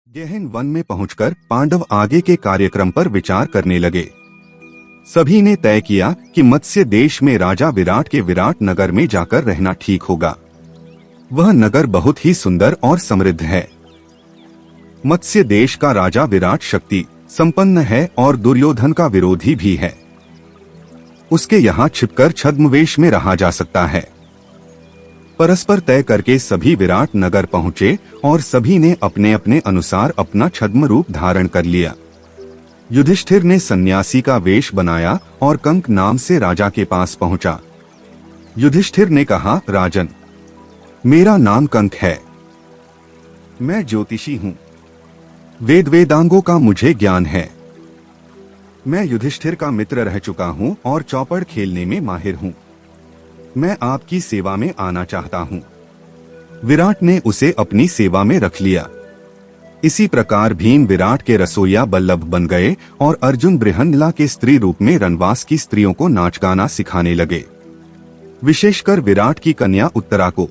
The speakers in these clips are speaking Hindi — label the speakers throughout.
Speaker 1: गहन वन में पहुंचकर पांडव आगे के कार्यक्रम पर विचार करने लगे। सभी ने तय किया कि मत्स्य देश में राजा विराट के विराट नगर में जाकर रहना ठीक होगा। वह नगर बहुत ही सुंदर और समृद्ध है। मत्स्य देश का राजा विराट शक्ति संपन्न है और दुर्योधन का विरोधी भी है। उसके यहाँ छिपकर छद्मवेश में रहा जा सकता है। परस्पर तय करके सभी विराट नगर पहुंचे और सभी ने अपने अपने अनुसार अपना छद्म रूप धारण कर लिया। युधिष्ठिर ने सन्यासी का वेश बनाया और कंक नाम से राजा के पास पहुंचा। युधिष्ठिर ने कहा, राजन, मेरा नाम कंक है। मैं ज्योतिषी हूँ। वेदांगों का मुझे ज्ञान है। मैं युधिष्ठिर का मित्र रह चुका हूँ और चौपड़ खेलने में माहिर हूँ। मैं आपकी सेवा में आना चाहता हूँ। विराट ने उसे अपनी सेवा में रख लिया। इसी प्रकार भीम विराट के रसोइया बल्लभ बन गए और अर्जुन बृहन्नला के स्त्री रूप में रनवास की स्त्रियों को नाच गाना सिखाने लगे। विशेषकर विराट की कन्या उत्तरा को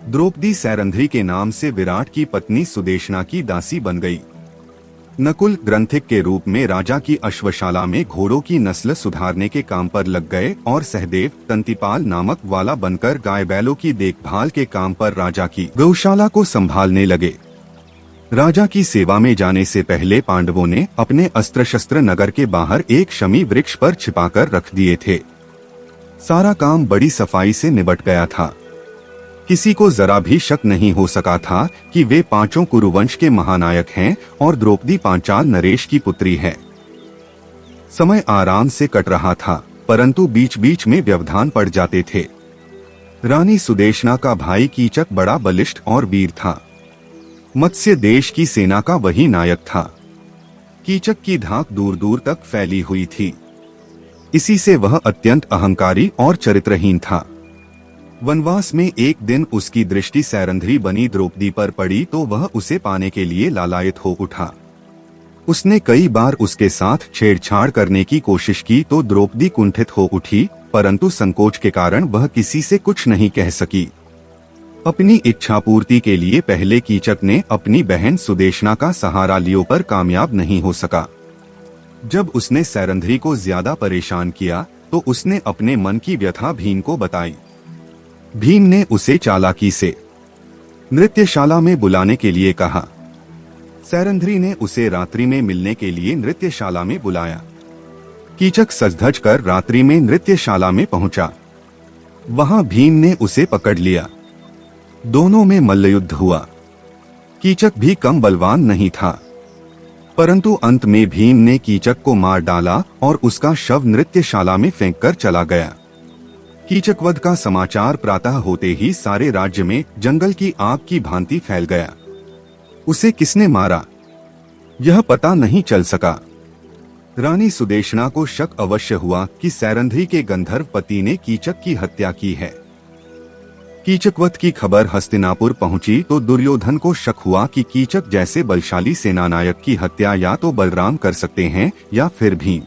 Speaker 1: द्रौपदी सैरंध्री के नाम से विराट की पत्नी सुदेशना की दासी बन गई। नकुल ग्रंथिक के रूप में राजा की अश्वशाला में घोड़ों की नस्ल सुधारने के काम पर लग गए और सहदेव तंतिपाल नामक वाला बनकर गाय बैलों की देखभाल के काम पर राजा की गौशाला को संभालने लगे। राजा की सेवा में जाने से पहले पांडवों ने अपने अस्त्र शस्त्र नगर के बाहर एक शमी वृक्ष पर छिपाकर रख दिए थे। सारा काम बड़ी सफाई से निबट गया था। किसी को जरा भी शक नहीं हो सका था कि वे पांचों कुरुवंश के महानायक हैं और द्रौपदी पांचाल नरेश की पुत्री है। समय आराम से कट रहा था, परंतु बीच बीच में व्यवधान पड़ जाते थे। रानी सुदेशना का भाई कीचक बड़ा बलिष्ठ और वीर था। मत्स्य देश की सेना का वही नायक था। कीचक की धाक दूर दूर तक फैली हुई थी। इसी से वह अत्यंत अहंकारी और चरित्रहीन था। वनवास में एक दिन उसकी दृष्टि सैरंध्री बनी द्रौपदी पर पड़ी तो वह उसे पाने के लिए लालायित हो उठा। उसने कई बार उसके साथ छेड़छाड़ करने की कोशिश की तो द्रौपदी कुंठित हो उठी, परंतु संकोच के कारण वह किसी से कुछ नहीं कह सकी। अपनी इच्छा पूर्ति के लिए पहले कीचक ने अपनी बहन सुदेशना का सहारा लियो पर कामयाब नहीं हो सका। जब उसने सैरंध्री को ज्यादा परेशान किया तो उसने अपने मन की व्यथा भीम को बताई। भीम ने उसे चालाकी से नृत्यशाला में बुलाने के लिए कहा। सैरंध्री ने उसे रात्रि में मिलने के लिए नृत्यशाला में बुलाया। कीचक सज-धज कर रात्रि में नृत्यशाला में पहुंचा। वहां भीम ने उसे पकड़ लिया। दोनों में मल्लयुद्ध हुआ। कीचक भी कम बलवान नहीं था, परंतु अंत में भीम ने कीचक को मार डाला और उसका शव नृत्यशाला में फेंक कर चला गया। कीचकवध का समाचार प्रातः होते ही सारे राज्य में जंगल की आग की भांति फैल गया। उसे किसने मारा, यह पता नहीं चल सका। रानी सुदेशना को शक अवश्य हुआ कि सैरंध्री के गंधर्व पति ने कीचक की हत्या की है। कीचकवध की खबर हस्तिनापुर पहुंची तो दुर्योधन को शक हुआ कि कीचक जैसे बलशाली सेनानायक की हत्या या तो बलराम कर सकते हैं या फिर भीम।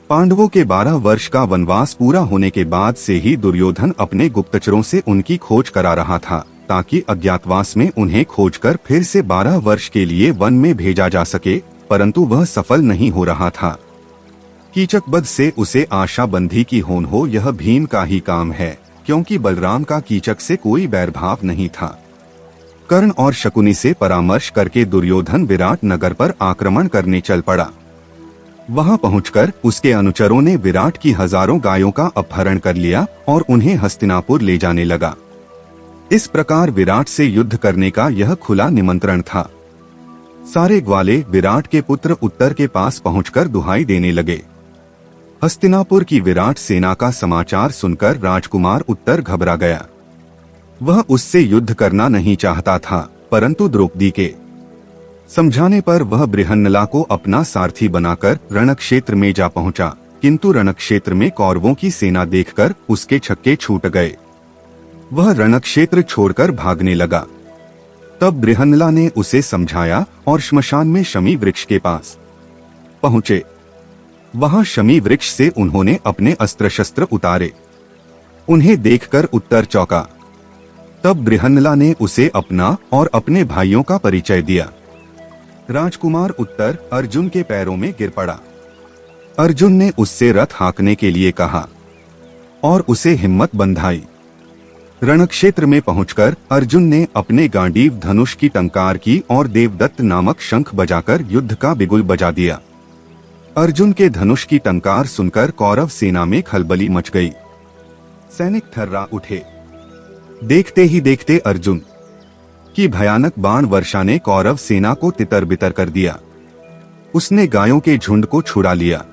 Speaker 1: पांडवों के 12 वर्ष का वनवास पूरा होने के बाद से ही दुर्योधन अपने गुप्तचरों से उनकी खोज करा रहा था, ताकि अज्ञातवास में उन्हें खोजकर फिर से 12 वर्ष के लिए वन में भेजा जा सके, परंतु वह सफल नहीं हो रहा था। कीचकवध से उसे आशा बंधी की होन हो, यह भीम का ही काम है, क्योंकि बलराम का कीचक से कोई बैरभाव नहीं था। कर्ण और शकुनी से परामर्श करके दुर्योधन विराट नगर पर आक्रमण करने चल पड़ा। वहां पहुंचकर उसके अनुचरों ने विराट की हजारों गायों का अपहरण कर लिया और उन्हें हस्तिनापुर ले जाने लगा। इस प्रकार विराट से युद्ध करने का यह खुला निमंत्रण था। सारे ग्वाले विराट के पुत्र उत्तर के पास पहुंचकर दुहाई देने लगे। हस्तिनापुर की विराट सेना का समाचार सुनकर राजकुमार उत्तर घबरा गया। वह उससे युद्ध करना नहीं चाहता था, परंतु द्रौपदी के समझाने पर वह बृहन्नला को अपना सारथी बनाकर रणक्षेत्र में जा पहुंचा, किंतु रणक्षेत्र में कौरवों की सेना देखकर उसके छक्के छूट गए। वह रणक्षेत्र छोड़कर भागने लगा। तब बृहन्नला ने उसे समझाया और श्मशान में शमी वृक्ष के पास पहुंचे। वहां शमी वृक्ष से उन्होंने अपने अस्त्र शस्त्र उतारे। उन्हें देखकर उत्तर चौंका। तब बृहन्नला ने उसे अपना और अपने भाइयों का परिचय दिया। राजकुमार उत्तर अर्जुन के पैरों में गिर पड़ा। अर्जुन ने उससे रथ हाँकने के लिए कहा और उसे हिम्मत बंधाई। रणक्षेत्र में पहुंचकर अर्जुन ने अपने गांडीव धनुष की टंकार की और देवदत्त नामक शंख बजाकर युद्ध का बिगुल बजा दिया। अर्जुन के धनुष की टंकार सुनकर कौरव सेना में खलबली मच गई। सैनिक थर्रा उठे। देखते ही देखते अर्जुन की भयानक बाण वर्षा ने कौरव सेना को तितर बितर कर दिया। उसने गायों के झुंड को छुड़ा लिया।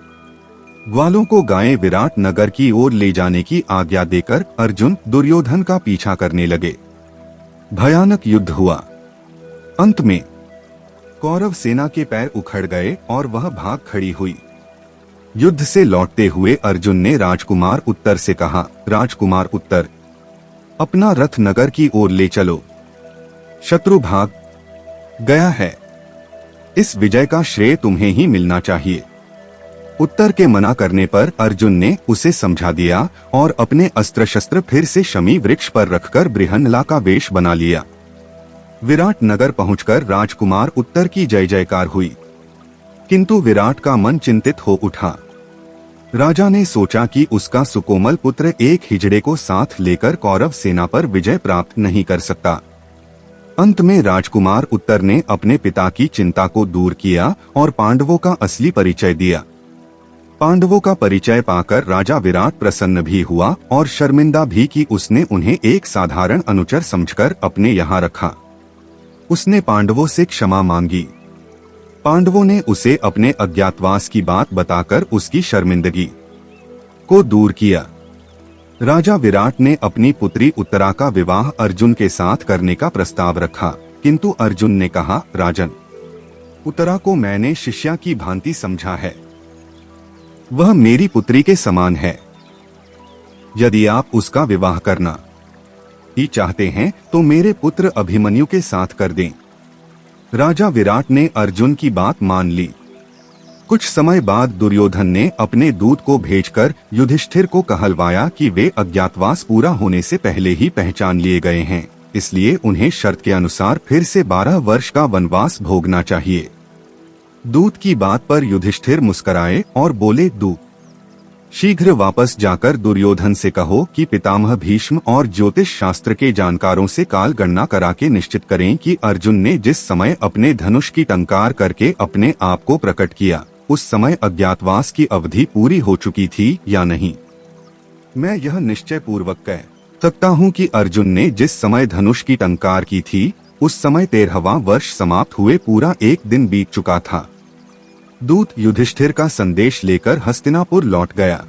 Speaker 1: ग्वालों को गायें विराट नगर की ओर ले जाने की आज्ञा देकर अर्जुन दुर्योधन का पीछा करने लगे। भयानक युद्ध हुआ। अंत में कौरव सेना के पैर उखड़ गए और वह भाग खड़ी हुई। युद्ध से लौटते हुए अर्जुन ने राजकुमार उत्तर से कहा, राजकुमार उत्तर, अपना रथ नगर की ओर ले चलो। शत्रु भाग गया है। इस विजय का श्रेय तुम्हें ही मिलना चाहिए। उत्तर के मना करने पर अर्जुन ने उसे समझा दिया और अपने अस्त्र शस्त्र फिर से शमी वृक्ष पर रखकर बृहन्नला का वेश बना लिया। विराट नगर पहुंचकर राजकुमार उत्तर की जय जयकार हुई, किंतु विराट का मन चिंतित हो उठा। राजा ने सोचा कि उसका सुकोमल पुत्र एक हिजड़े को साथ लेकर कौरव सेना पर विजय प्राप्त नहीं कर सकता। अंत में राजकुमार उत्तर ने अपने पिता की चिंता को दूर किया और पांडवों का असली परिचय दिया। पांडवों का परिचय पाकर राजा विराट प्रसन्न भी हुआ और शर्मिंदा भी कि उसने उन्हें एक साधारण अनुचर समझकर अपने यहाँ रखा। उसने पांडवों से क्षमा मांगी। पांडवों ने उसे अपने अज्ञातवास की बात बताकर उसकी शर्मिंदगी को दूर किया। राजा विराट ने अपनी पुत्री उत्तरा का विवाह अर्जुन के साथ करने का प्रस्ताव रखा, किंतु अर्जुन ने कहा, राजन, उत्तरा को मैंने शिष्या की भांति समझा है। वह मेरी पुत्री के समान है। यदि आप उसका विवाह करना ही चाहते हैं तो मेरे पुत्र अभिमन्यु के साथ कर दें। राजा विराट ने अर्जुन की बात मान ली। कुछ समय बाद दुर्योधन ने अपने दूत को भेजकर युधिष्ठिर को कहलवाया कि वे अज्ञातवास पूरा होने से पहले ही पहचान लिए गए हैं, इसलिए उन्हें शर्त के अनुसार फिर से 12 वर्ष का वनवास भोगना चाहिए। दूत की बात पर युधिष्ठिर मुस्कुराए और बोले, दूत, शीघ्र वापस जाकर दुर्योधन से कहो कि पितामह भीष्म और ज्योतिष शास्त्र के जानकारों से काल गणना करा के निश्चित करें कि अर्जुन ने जिस समय अपने धनुष की टंकार करके अपने आप को प्रकट किया, उस समय अज्ञातवास की अवधि पूरी हो चुकी थी या नहीं। मैं यह निश्चय पूर्वक कह सकता हूँ कि अर्जुन ने जिस समय धनुष की टंकार की थी, उस समय 13वां वर्ष समाप्त हुए पूरा एक दिन बीत चुका था। दूत युधिष्ठिर का संदेश लेकर हस्तिनापुर लौट गया।